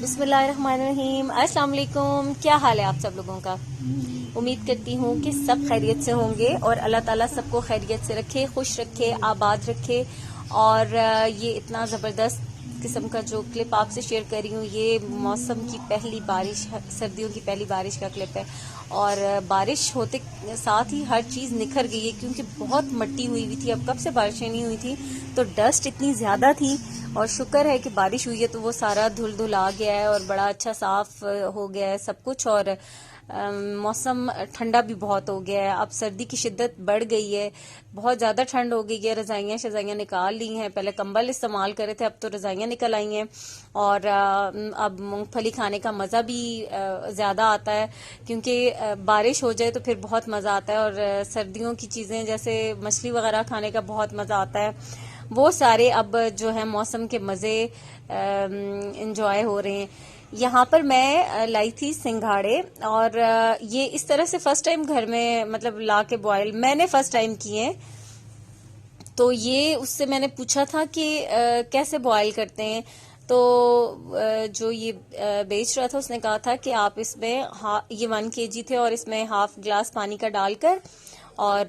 बिस्मिल्लाहिर्रहमानिर्रहीम। अस्सलाम वालेकुम। क्या हाल है आप सब लोगों का? उम्मीद करती हूँ कि सब खैरियत से होंगे और अल्लाह ताला सबको खैरियत से रखे, खुश रखे, आबाद रखे। और ये इतना ज़बरदस्त किस्म का जो क्लिप आपसे शेयर कर रही हूँ, ये मौसम की पहली बारिश, सर्दियों की पहली बारिश का क्लिप है। और बारिश होते साथ ही हर चीज़ निखर गई है, क्योंकि बहुत मिट्टी हुई थी। अब कब से बारिशें नहीं हुई थी तो डस्ट इतनी ज़्यादा थी। और शुक्र है कि बारिश हुई है तो वो सारा धुल धुल आ गया है और बड़ा अच्छा साफ हो गया है सब कुछ। और मौसम ठंडा भी बहुत हो गया है। अब सर्दी की शिद्दत बढ़ गई है, बहुत ज़्यादा ठंड हो गई है। रज़ाइयाँ शज़ाइयाँ निकाल ली हैं, पहले कंबल इस्तेमाल करे थे, अब तो रज़ाइयाँ निकल आई हैं। और अब मूंगफली खाने का मज़ा भी ज़्यादा आता है, क्योंकि बारिश हो जाए तो फिर बहुत मज़ा आता है। और सर्दियों की चीज़ें जैसे मछली वगैरह खाने का बहुत मज़ा आता है। वो सारे अब जो है मौसम के मज़े इंजॉय हो रहे हैं। यहाँ पर मैं लाई थी सिंघाड़े, और ये इस तरह से फर्स्ट टाइम घर में मतलब ला के बॉयल मैंने फर्स्ट टाइम किए। तो ये उससे मैंने पूछा था कि कैसे बॉयल करते हैं। तो जो ये बेच रहा था उसने कहा था कि आप इसमें ये 1 kg थे और इसमें हाफ ग्लास पानी का डालकर और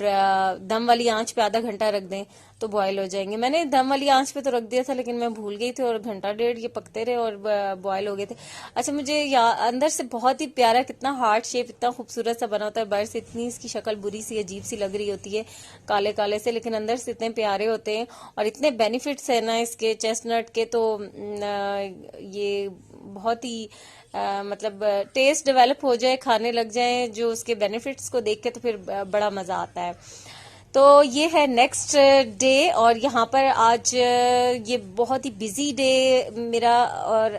दम वाली आंच पे आधा घंटा रख दें तो बॉयल हो जाएंगे। मैंने दम वाली आंच पे तो रख दिया था, लेकिन मैं भूल गई थी और घंटा डेढ़ ये पकते रहे और बॉयल हो गए थे। अच्छा, मुझे अंदर से बहुत ही प्यारा, कितना हार्ट शेप, इतना खूबसूरत सा बना होता है। बाहर से इतनी इसकी शक्ल बुरी सी अजीब सी लग रही होती है, काले काले से, लेकिन अंदर से इतने प्यारे होते हैं। और इतने बेनिफिट्स है ना इसके चेस्टनट के, तो ये बहुत ही मतलब टेस्ट डेवलप हो जाए, खाने लग जाए जो उसके बेनिफिट्स को देख के, तो फिर बड़ा मजा आता है। तो ये है नेक्स्ट डे, और यहाँ पर आज ये बहुत ही बिजी डे मेरा, और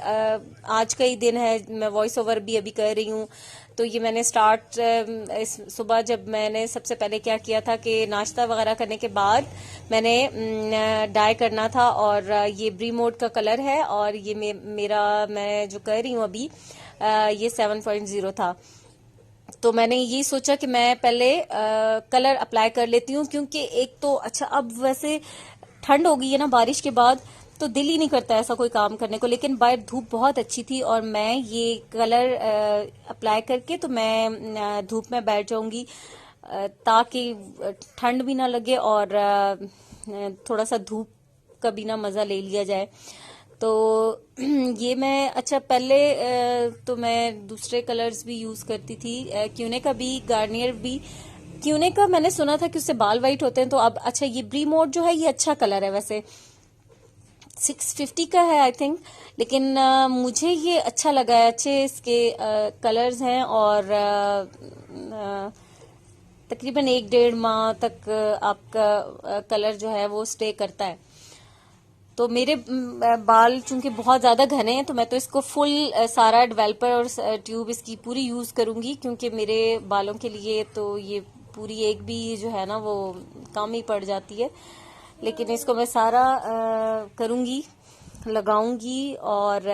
आज का ही दिन है। मैं वॉइस ओवर भी अभी कर रही हूँ। तो ये मैंने स्टार्ट इस सुबह जब मैंने सबसे पहले क्या किया था कि नाश्ता वगैरह करने के बाद मैंने डाई करना था। और ये ब्री मोड का कलर है, और ये मैं जो कर रही हूँ अभी ये 7.0 था। तो मैंने ये सोचा कि मैं पहले कलर अप्लाई कर लेती हूँ, क्योंकि एक तो अच्छा, अब वैसे ठंड हो गई है ना बारिश के बाद, तो दिल ही नहीं करता ऐसा कोई काम करने को। लेकिन बाहर धूप बहुत अच्छी थी और मैं ये कलर अप्लाई करके तो मैं धूप में बैठ जाऊंगी, ताकि ठंड भी ना लगे और थोड़ा सा धूप का भी ना मजा ले लिया जाए। तो ये मैं अच्छा पहले तो मैं दूसरे कलर्स भी यूज करती थी, क्यूने का भी, गार्नियर भी। क्यूने का मैंने सुना था कि उससे बाल वाइट होते हैं, तो अब अच्छा ये ब्री मोड जो है ये अच्छा कलर है, वैसे 650 का है आई थिंक, लेकिन मुझे ये अच्छा लगा है। अच्छे इसके कलर्स हैं और तकरीबन 1 डेढ़ माह तक आपका कलर जो है वो स्टे करता है। तो मेरे बाल चूंकि बहुत ज्यादा घने हैं, तो मैं तो इसको फुल सारा डेवलपर और ट्यूब इसकी पूरी यूज करूंगी, क्योंकि मेरे बालों के लिए तो ये पूरी एक भी जो है ना वो कम ही पड़ जाती है। लेकिन इसको मैं सारा करूंगी, लगाऊंगी, और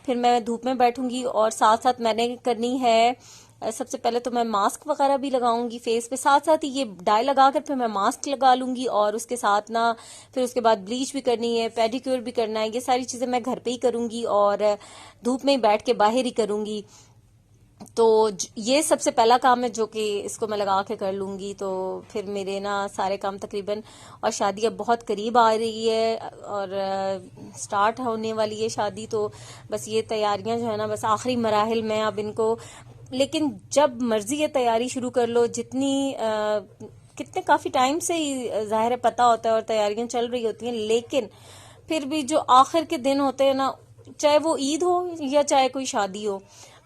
फिर मैं धूप में बैठूंगी। और साथ साथ मैंने करनी है, सबसे पहले तो मैं मास्क वगैरह भी लगाऊंगी फेस पे, साथ साथ ही ये डाई लगाकर फिर मैं मास्क लगा लूंगी। और उसके साथ ना फिर उसके बाद ब्लीच भी करनी है, पेडिक्योर भी करना है। ये सारी चीजें मैं घर पे ही करूंगी और धूप में ही बैठ के बाहर ही करूंगी। तो ये सबसे पहला काम है जो कि इसको मैं लगा के कर लूंगी, तो फिर मेरे ना सारे काम तकरीबन। और शादी अब बहुत करीब आ रही है और स्टार्ट होने वाली है शादी, तो बस ये तैयारियां जो है ना बस आखिरी मराहिल में अब इनको। लेकिन जब मर्जी है तैयारी शुरू कर लो, जितनी कितने काफी टाइम से ही जाहिर है पता होता है और तैयारियां चल रही होती हैं, लेकिन फिर भी जो आखिर के दिन होते हैं ना, चाहे वो ईद हो या चाहे कोई शादी हो,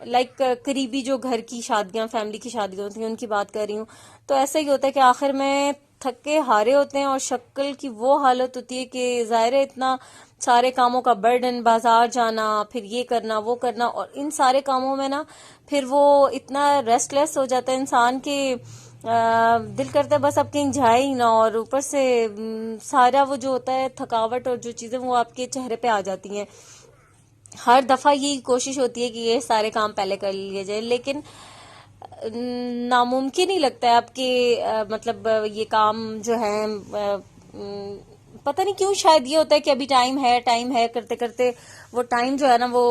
लाइक करीबी जो घर की शादियां, फैमिली की शादियां होती हैं, उनकी बात कर रही हूँ, तो ऐसा ही होता है कि आखिर में थके हारे होते हैं और शक्ल की वो हालत होती है कि जाहिर है इतना सारे कामों का बर्डन, बाजार जाना, फिर ये करना वो करना, और इन सारे कामों में ना फिर वो इतना रेस्टलेस हो जाता है इंसान के दिल करता है बस अब कहीं जाए ही ना। और ऊपर से सारा वो जो होता है थकावट और जो चीजें वो आपके चेहरे पे आ जाती हैं। हर दफा यही कोशिश होती है कि ये सारे काम पहले कर लिए जाए, लेकिन नामुमकिन ही लगता है आपके मतलब ये काम जो है पता नहीं क्यों, शायद ये होता है कि अभी टाइम है करते करते वो टाइम जो है ना वो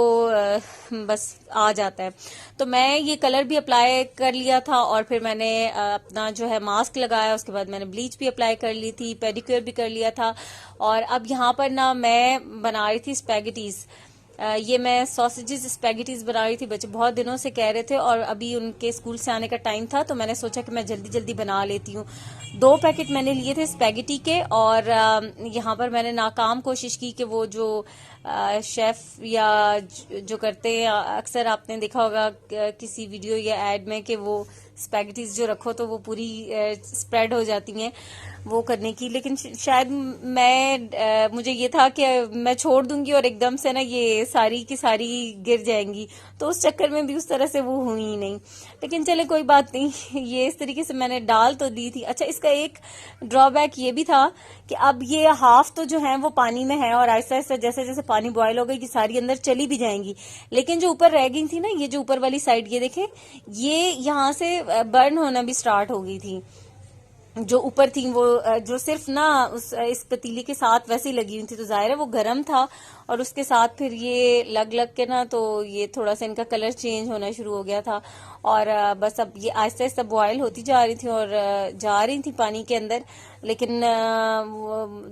बस आ जाता है। तो मैं ये कलर भी अप्लाई कर लिया था और फिर मैंने अपना जो है मास्क लगाया, उसके बाद मैंने ब्लीच भी अप्लाई कर ली थी, पेडिक्योर भी कर लिया था। और अब यहाँ पर ना मैं बना रही थी स्पैगेटीज। ये मैं सॉसेजेस स्पैगेटीज बना रही थी। बच्चे बहुत दिनों से कह रहे थे और अभी उनके स्कूल से आने का टाइम था, तो मैंने सोचा कि मैं जल्दी जल्दी बना लेती हूँ। 2 पैकेट मैंने लिए थे स्पैगेटी के, और यहाँ पर मैंने नाकाम कोशिश की कि वो जो शेफ या जो करते हैं, अक्सर आपने देखा होगा किसी वीडियो या एड में कि वो स्पैगेटीज जो रखो तो वो पूरी स्प्रेड हो जाती हैं वो करने की। लेकिन शायद मुझे ये था कि मैं छोड़ दूंगी और एकदम से ना ये सारी की सारी गिर जाएंगी, तो उस चक्कर में भी उस तरह से वो हुई ही नहीं। लेकिन चले कोई बात नहीं, ये इस तरीके से मैंने डाल तो दी थी। अच्छा, इसका एक ड्रॉबैक ये भी था कि अब ये हाफ तो जो है वो पानी में है और आहिस्ता आहिस्ता जैसे जैसे पानी बॉयल हो गई कि सारी अंदर चली भी जाएंगी, लेकिन जो ऊपर रह गई थी ना, ये जो ऊपर वाली साइड, ये देखे, ये यहाँ से बर्न होना भी स्टार्ट हो गई थी। जो ऊपर थी वो जो सिर्फ ना इस पतीली के साथ वैसे ही लगी हुई थी, तो जाहिर है वो गर्म था और उसके साथ फिर ये लग लग के ना, तो ये थोड़ा सा इनका कलर चेंज होना शुरू हो गया था। और बस अब ये आहिस्ता आहिस्ता बॉयल होती जा रही थी और जा रही थी पानी के अंदर, लेकिन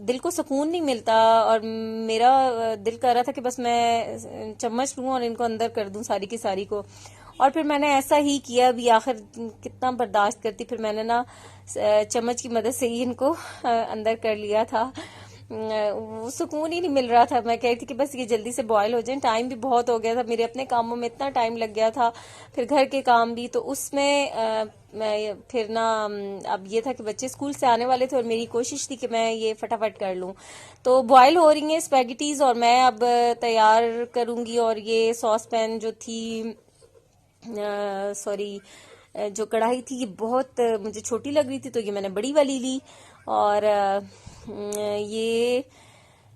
दिल को सुकून नहीं मिलता। और मेरा दिल कर रहा था कि बस मैं चम्मच लूं और इनको अंदर कर दूं सारी की सारी को। और फिर मैंने ऐसा ही किया। अभी आखिर कितना बर्दाश्त करती, फिर मैंने ना चम्मच की मदद से ही इनको अंदर कर लिया था। वो सुकून ही नहीं मिल रहा था। मैं कह रही थी कि बस ये जल्दी से बॉयल हो जाए। टाइम भी बहुत हो गया था, मेरे अपने कामों में इतना टाइम लग गया था, फिर घर के काम भी, तो उसमें मैं फिर ना अब ये था कि बच्चे स्कूल से आने वाले थे और मेरी कोशिश थी कि मैं ये फटाफट कर लूं। तो बॉयल हो रही हैं स्पैगेटीज और मैं अब तैयार करूंगी। और ये सॉस पैन जो थी, सॉरी, जो कढ़ाई थी ये बहुत मुझे छोटी लग रही थी, तो ये मैंने बड़ी वाली ली। और ये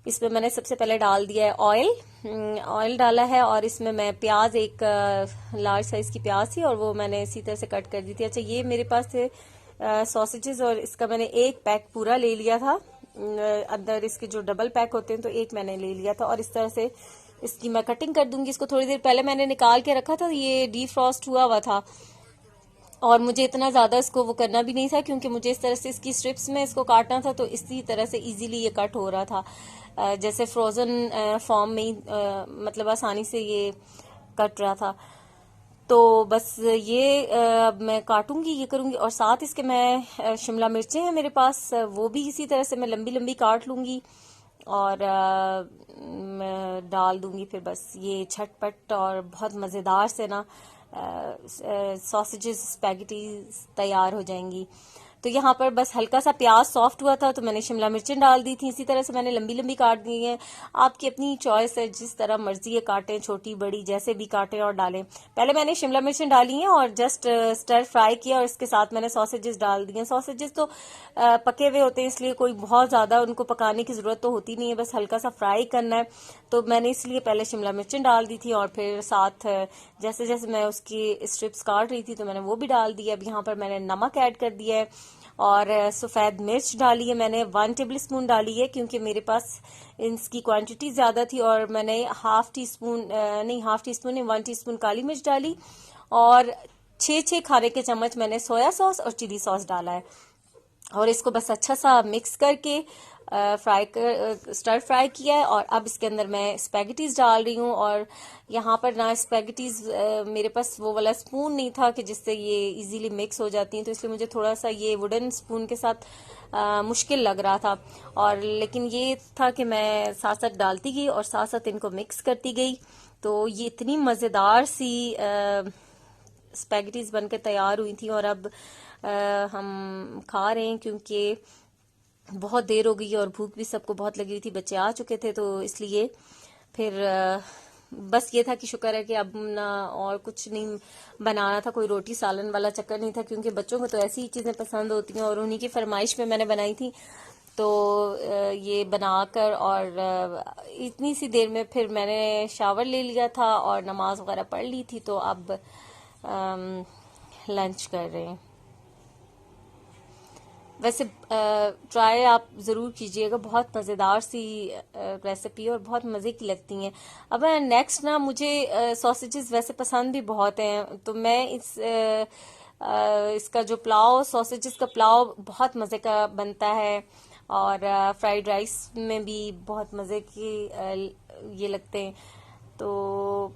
इसमें मैंने सबसे पहले डाल दिया है ऑयल डाला है, और इसमें मैं प्याज, एक लार्ज साइज की प्याज थी और वो मैंने इसी तरह से कट कर दी थी। अच्छा, ये मेरे पास थे सॉसेजेस और इसका मैंने एक पैक पूरा ले लिया था। अंदर इसके जो डबल पैक होते हैं, तो एक मैंने ले लिया था और इस तरह से इसकी मैं कटिंग कर दूंगी। इसको थोड़ी देर पहले मैंने निकाल के रखा था, ये डीफ्रॉस्ट हुआ था और मुझे इतना ज्यादा इसको वो करना भी नहीं था, क्योंकि मुझे इस तरह से इसकी स्ट्रिप्स में इसको काटना था, तो इसी तरह से इजीली ये कट हो रहा था, जैसे फ्रोजन फॉर्म में ही, मतलब आसानी से ये कट रहा था। तो बस ये अब मैं काटूंगी, ये करूंगी। और साथ इसके मैं शिमला मिर्चें हैं मेरे पास, वो भी इसी तरह से मैं लंबी लंबी काट लूंगी और मैं डाल दूंगी। फिर बस ये झटपट और बहुत मज़ेदार से ना सॉसेजेस स्पैगेटीज तैयार हो जाएंगी। तो यहाँ पर बस हल्का सा प्याज सॉफ्ट हुआ था तो मैंने शिमला मिर्चें डाल दी थी, इसी तरह से मैंने लंबी लंबी काट दी हैं। आपकी अपनी चॉइस है, जिस तरह मर्जी है काटें, छोटी बड़ी जैसे भी काटें और डालें। पहले मैंने शिमला मिर्चें डाली हैं और जस्ट स्टर फ्राई किया और इसके साथ मैंने सॉसेजेस डाल दिए। सॉसेजेस तो पके हुए होते हैं, इसलिए कोई बहुत ज्यादा उनको पकाने की जरूरत तो होती नहीं है, बस हल्का सा फ्राई करना है। तो मैंने इसलिए पहले शिमला मिर्चें डाल दी थी और फिर साथ जैसे जैसे मैं उसकी स्ट्रिप्स काट रही थी तो मैंने वो भी डाल दिया। अब यहाँ पर मैंने नमक ऐड कर दिया है और सफ़ेद मिर्च डाली है, मैंने 1 टेबल स्पून डाली है, क्योंकि मेरे पास इसकी क्वांटिटी ज़्यादा थी। और मैंने हाफ टी स्पून नहीं 1 टीस्पून काली मिर्च डाली और 6 खाने के चम्मच मैंने सोया सॉस और चिली सॉस डाला है। और इसको बस अच्छा सा मिक्स करके स्टर फ्राई किया है। और अब इसके अंदर मैं स्पैगेटीज डाल रही हूँ। और यहाँ पर ना स्पैगेटीज मेरे पास वो वाला स्पून नहीं था कि जिससे ये इजीली मिक्स हो जाती हैं, तो इसलिए मुझे थोड़ा सा ये वुडन स्पून के साथ मुश्किल लग रहा था। और लेकिन ये था कि मैं साथ साथ डालती गई और साथ साथ इनको मिक्स करती गई। तो ये इतनी मज़ेदार सी स्पैगेटीज बनकर तैयार हुई थी। और अब हम खा रहे हैं, क्योंकि बहुत देर हो गई और भूख भी सबको बहुत लगी हुई थी, बच्चे आ चुके थे, तो इसलिए फिर बस ये था कि शुक्र है कि अब ना और कुछ नहीं बनाना था, कोई रोटी सालन वाला चक्कर नहीं था, क्योंकि बच्चों को तो ऐसी ही चीज़ें पसंद होती हैं और उन्हीं की फरमाइश पे मैंने बनाई थी। तो ये बनाकर और इतनी सी देर में फिर मैंने शावर ले लिया था और नमाज वगैरह पढ़ ली थी। तो अब लंच कर रहे हैं। वैसे ट्राई आप ज़रूर कीजिएगा, बहुत मज़ेदार सी रेसिपी और बहुत मज़े की लगती हैं। अब नेक्स्ट ना, मुझे सॉसेजेस वैसे पसंद भी बहुत हैं, तो मैं इसका जो पुलाव, सॉसेजेस का पुलाव बहुत मज़े का बनता है, और फ्राइड राइस में भी बहुत मज़े की ये लगते हैं, तो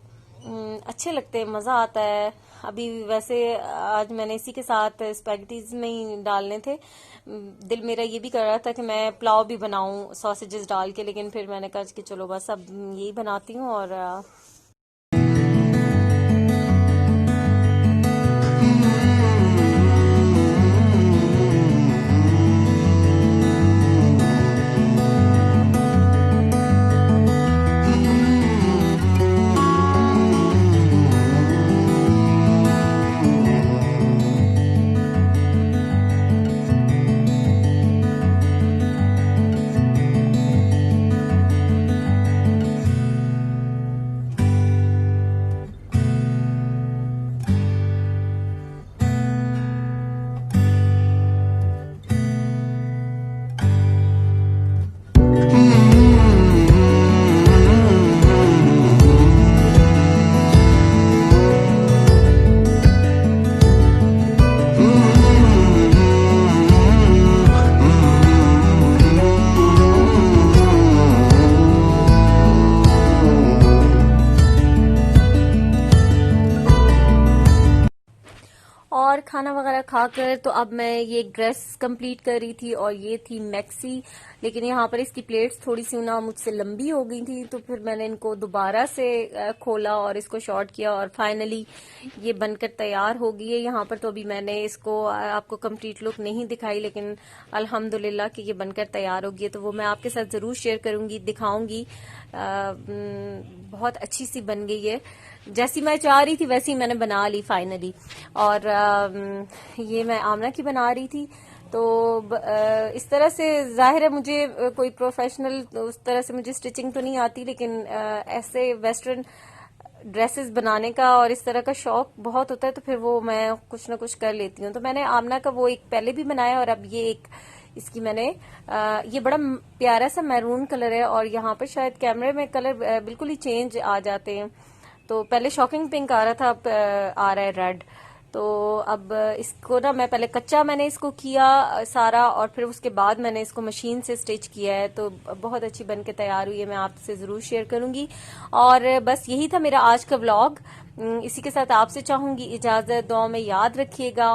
अच्छे लगते हैं, मज़ा आता है। अभी वैसे आज मैंने इसी के साथ स्पैगेटीज में ही डालने थे। दिल मेरा ये भी कर रहा था कि मैं पुलाव भी बनाऊं सॉसेजेस डाल के, लेकिन फिर मैंने कहा कि चलो बस अब यही बनाती हूँ। और और खाना वगैरह खाकर तो अब मैं ये ड्रेस कंप्लीट कर रही थी, और ये थी मैक्सी, लेकिन यहाँ पर इसकी प्लेट्स थोड़ी सी ना मुझसे लंबी हो गई थी, तो फिर मैंने इनको दोबारा से खोला और इसको शॉर्ट किया, और फाइनली ये बनकर तैयार हो गई है। यहाँ पर तो अभी मैंने इसको आपको कंप्लीट लुक नहीं दिखाई, लेकिन अल्हम्दुलिल्लाह कि ये बनकर तैयार हो गई है, तो वो मैं आपके साथ ज़रूर शेयर करूंगी, दिखाऊंगी। बहुत अच्छी सी बन गई है, जैसी मैं चाह रही थी वैसी मैंने बना ली फाइनली। और ये मैं आमना की बना रही थी, तो इस तरह से जाहिर है मुझे कोई प्रोफेशनल उस तरह से मुझे स्टिचिंग तो नहीं आती, लेकिन ऐसे वेस्टर्न ड्रेसेस बनाने का और इस तरह का शौक बहुत होता है, तो फिर वो मैं कुछ ना कुछ कर लेती हूँ। तो मैंने आमना का वो एक पहले भी बनाया, और अब ये एक इसकी मैंने ये बड़ा प्यारा सा मैरून कलर है, और यहाँ पर शायद कैमरे में कलर बिल्कुल ही चेंज आ जाते हैं। तो पहले शॉकिंग पिंक आ रहा था, अब आ रहा है रेड। तो अब इसको ना मैं पहले कच्चा मैंने इसको किया सारा, और फिर उसके बाद मैंने इसको मशीन से स्टिच किया है, तो बहुत अच्छी बन के तैयार हुई है। मैं आपसे जरूर शेयर करूंगी। और बस यही था मेरा आज का व्लॉग। इसी के साथ आपसे चाहूंगी इजाजत, दुआ में याद रखिएगा,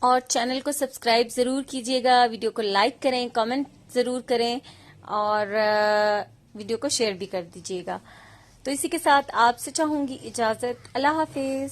और चैनल को सब्सक्राइब जरूर कीजिएगा, वीडियो को लाइक करें, कमेंट जरूर करें, और वीडियो को शेयर भी कर दीजिएगा। तो इसी के साथ आपसे चाहूंगी इजाजत। अल्लाह हाफिज।